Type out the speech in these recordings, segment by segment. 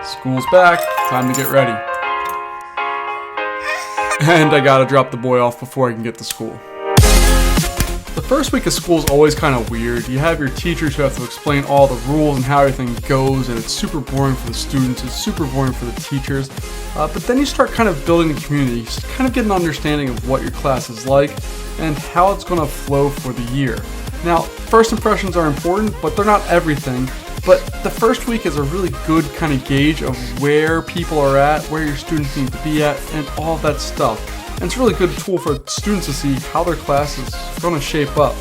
School's back, time to get ready. And I gotta drop the boy off before I can get to school. The first week of school is always kind of weird. You have your teachers who have to explain all the rules and how everything goes, and it's super boring for the students, it's super boring for the teachers. But then you start kind of building a community, you kind of get an understanding of what your class is like and how it's going to flow for the year. Now, first impressions are important, but they're not everything. But the first week is a really good kind of gauge of where people are at, where your students need to be at, and all of that stuff. And it's a really good tool for students to see how their class is going to shape up,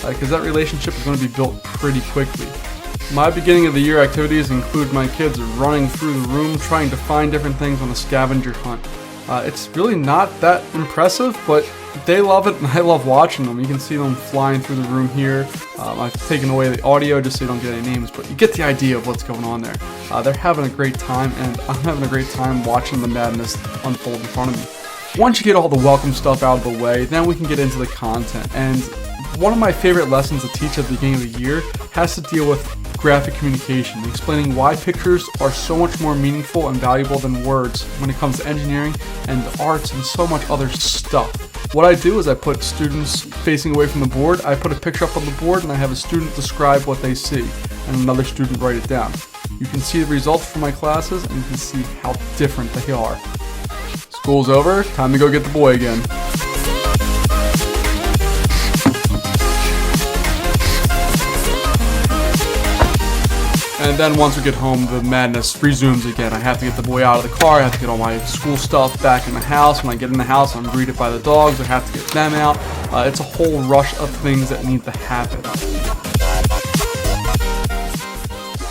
because that relationship is going to be built pretty quickly. My beginning of the year activities include my kids running through the room trying to find different things on a scavenger hunt. It's really not that impressive, but they love it and I love watching them. You can see them flying through the room here. I've taken away the audio just so you don't get any names, but you get the idea of what's going on there. They're having a great time, and I'm having a great time watching the madness unfold in front of me. Once you get all the welcome stuff out of the way, then we can get into the content. And one of my favorite lessons to teach at the beginning of the year has to deal with graphic communication, explaining why pictures are so much more meaningful and valuable than words when it comes to engineering and the arts and so much other stuff. What I do is I put students facing away from the board, I put a picture up on the board, and I have a student describe what they see, and another student write it down. You can see the results from my classes, and you can see how different they are. School's over, time to go get the boy again. And then once we get home, the madness resumes again. I have to get the boy out of the car, I have to get all my school stuff back in the house. When I get in the house, I'm greeted by the dogs, I have to get them out. It's a whole rush of things that need to happen.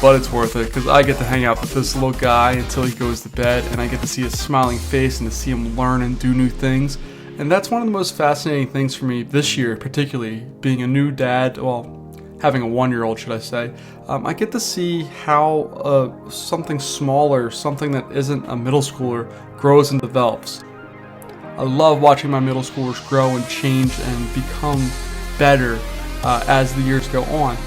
But it's worth it, because I get to hang out with this little guy until he goes to bed, and I get to see his smiling face and to see him learn and do new things. And that's one of the most fascinating things for me this year, particularly being a new dad, well, having a 1-year-old, should I say. I get to see how something smaller, something that isn't a middle schooler, grows and develops. I love watching my middle schoolers grow and change and become better as the years go on.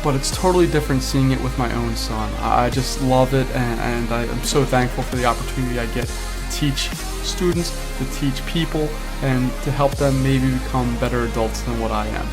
But it's totally different seeing it with my own son. I just love it, and I'm so thankful for the opportunity I get to teach students, to teach people, and to help them maybe become better adults than what I am.